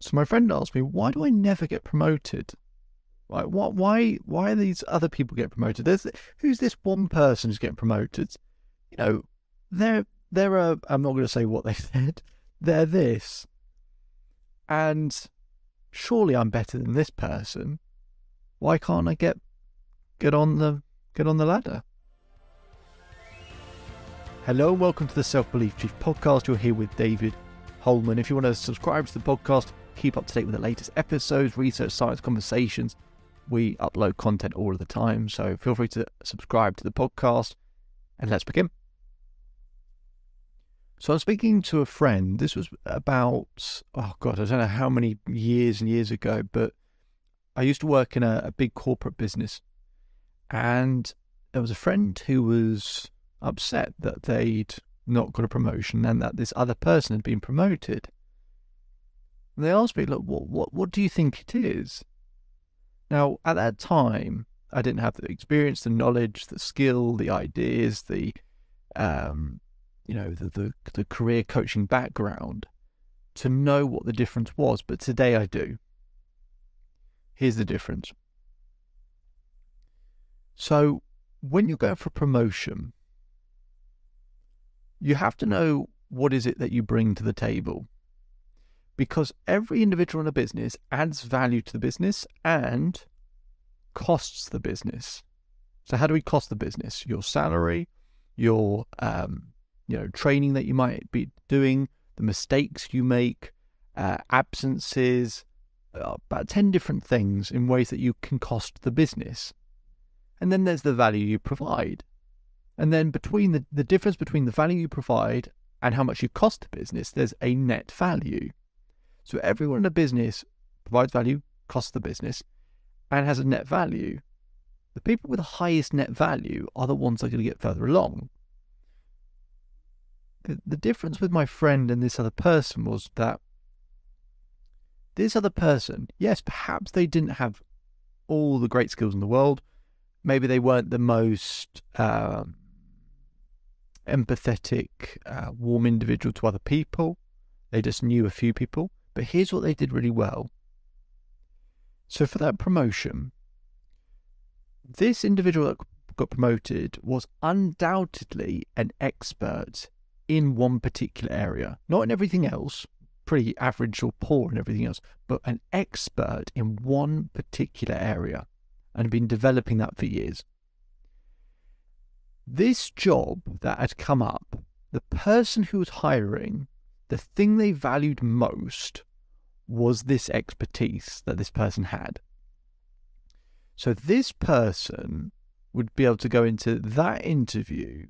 So my friend asked me, why do I never get promoted? Like, why are these other people getting promoted? Who's this one person who's getting promoted? You know, they're I'm not going to say what they said. They're this. And surely I'm better than this person. Why can't I get on the ladder? Hello and welcome to the Self-Belief Chief podcast. You're here with David Holman. If you want to subscribe to the podcast, keep up to date with the latest episodes, research, science, conversations. We upload content all of the time, so feel free to subscribe to the podcast and let's begin. So I was speaking to a friend. This was about, I don't know how many years and years ago, but I used to work in a big corporate business, and there was a friend who was upset that they'd not got a promotion and that this other person had been promoted. And they asked me, look, what do you think it is? Now, at that time, I didn't have the experience, the knowledge, the skill, the ideas, the career coaching background to know what the difference was. But today I do. Here's the difference. So when you're going for a promotion, you have to know what is it that you bring to the table. Because every individual in a business adds value to the business and costs the business. So how do we cost the business? Your salary, your training that you might be doing, the mistakes you make, absences, about 10 different things in ways that you can cost the business. And then there's the value you provide. And then between the difference between the value you provide and how much you cost the business, there's a net value. So everyone in a business provides value, costs the business, and has a net value. The people with the highest net value are the ones that are going to get further along. The difference with my friend and this other person was that this other person, yes, perhaps they didn't have all the great skills in the world. Maybe they weren't the most empathetic, warm individual to other people. They just knew a few people. But here's what they did really well. So for that promotion, this individual that got promoted was undoubtedly an expert in one particular area. Not in everything else, pretty average or poor in everything else, but an expert in one particular area and had been developing that for years. This job that had come up, the person who was hiring, the thing they valued most was this expertise that this person had. So this person would be able to go into that interview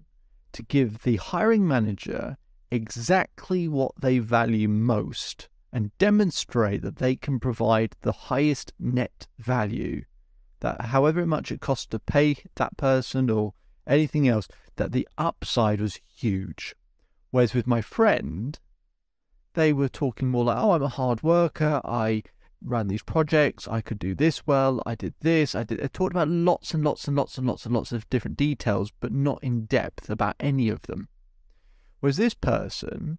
to give the hiring manager exactly what they value most and demonstrate that they can provide the highest net value, that however much it costs to pay that person or anything else, that the upside was huge. Whereas with my friend, they were talking more like, I'm a hard worker, I ran these projects, I could do this well, I did this, They talked about lots and lots and lots and lots and lots of different details, but not in depth about any of them. Whereas this person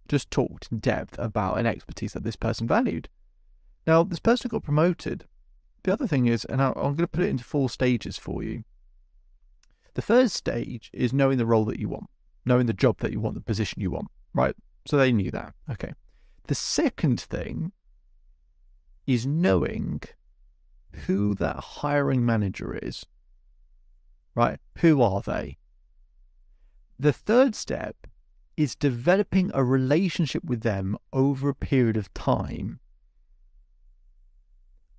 just talked in depth about an expertise that this person valued. Now, this person got promoted. The other thing is, and I'm going to put it into 4 stages for you. The first stage is knowing the role that you want, knowing the job that you want, the position you want, right? So they knew that. Okay. The second thing is knowing who that hiring manager is, right? Who are they? The third step is developing a relationship with them over a period of time.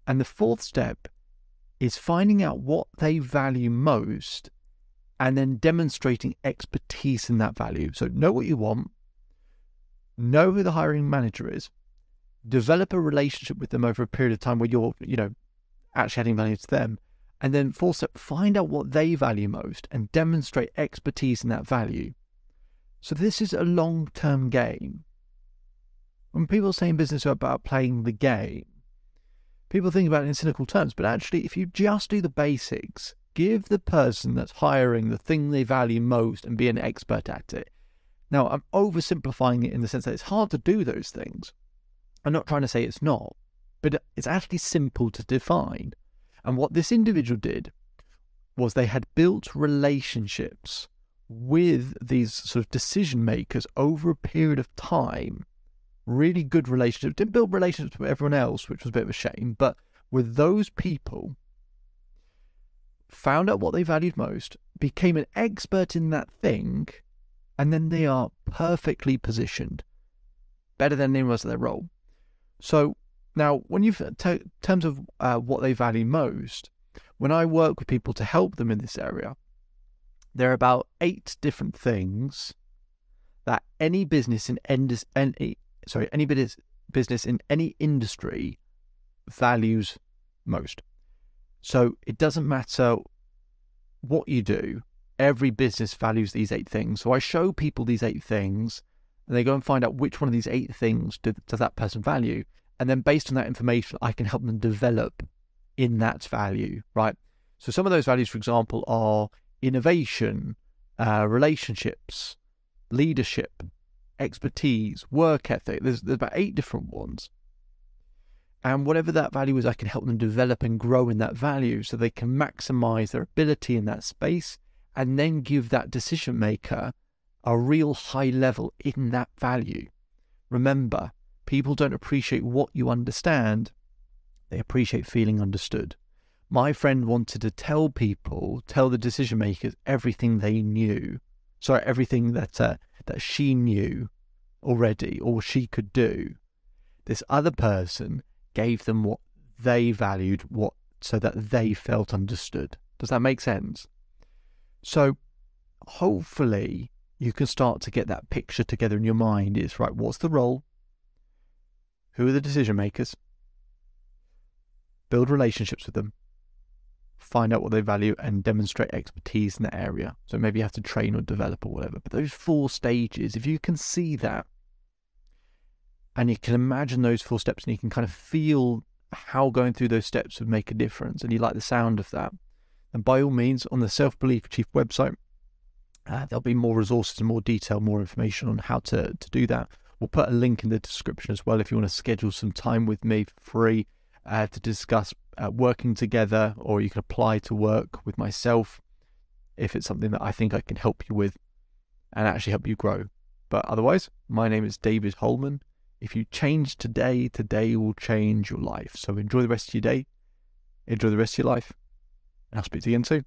And the fourth step is finding out what they value most and then demonstrating expertise in that value. So know what you want, know who the hiring manager is, develop a relationship with them over a period of time where you're, actually adding value to them. And then fourth step, find out what they value most and demonstrate expertise in that value. So this is a long-term game. When people say in business about playing the game, people think about it in cynical terms, but actually if you just do the basics, give the person that's hiring the thing they value most and be an expert at it. Now, I'm oversimplifying it in the sense that it's hard to do those things. I'm not trying to say it's not, but it's actually simple to define. And what this individual did was they had built relationships with these sort of decision makers over a period of time, really good relationships. Didn't build relationships with everyone else, which was a bit of a shame, but with those people, found out what they valued most, became an expert in that thing, and then they are perfectly positioned, better than anyone else at their role. So now, when you've in terms of what they value most, when I work with people to help them in this area, there are about 8 different things that any business in business in any industry values most. So it doesn't matter what you do, every business values these 8 things. So I show people these 8 things, and they go and find out which one of these 8 things does that person value. And then based on that information, I can help them develop in that value, right? So some of those values, for example, are innovation, relationships, leadership, expertise, work ethic. There's about 8 different ones. And whatever that value is, I can help them develop and grow in that value so they can maximize their ability in that space, and then give that decision maker a real high level in that value. Remember, people don't appreciate what you understand. They appreciate feeling understood. My friend wanted to tell the decision makers everything they knew. Sorry, everything that she knew already or she could do. This other person gave them what they valued, so that they felt understood. Does that make sense? So hopefully you can start to get that picture together in your mind. It's right, what's the role? Who are the decision makers? Build relationships with them. Find out what they value and demonstrate expertise in that area. So maybe you have to train or develop or whatever. But those 4 stages, if you can see that, and you can imagine those 4 steps, and you can kind of feel how going through those steps would make a difference, and you like the sound of that, then by all means, on the Self-Belief Achieved website, there'll be more resources and more detail, more information on how to do that. We'll put a link in the description as well if you want to schedule some time with me for free to discuss working together, or you can apply to work with myself if it's something that I think I can help you with and actually help you grow. But otherwise, my name is David Holman. If you change today, today will change your life. So enjoy the rest of your day, enjoy the rest of your life, and I'll speak to you again soon.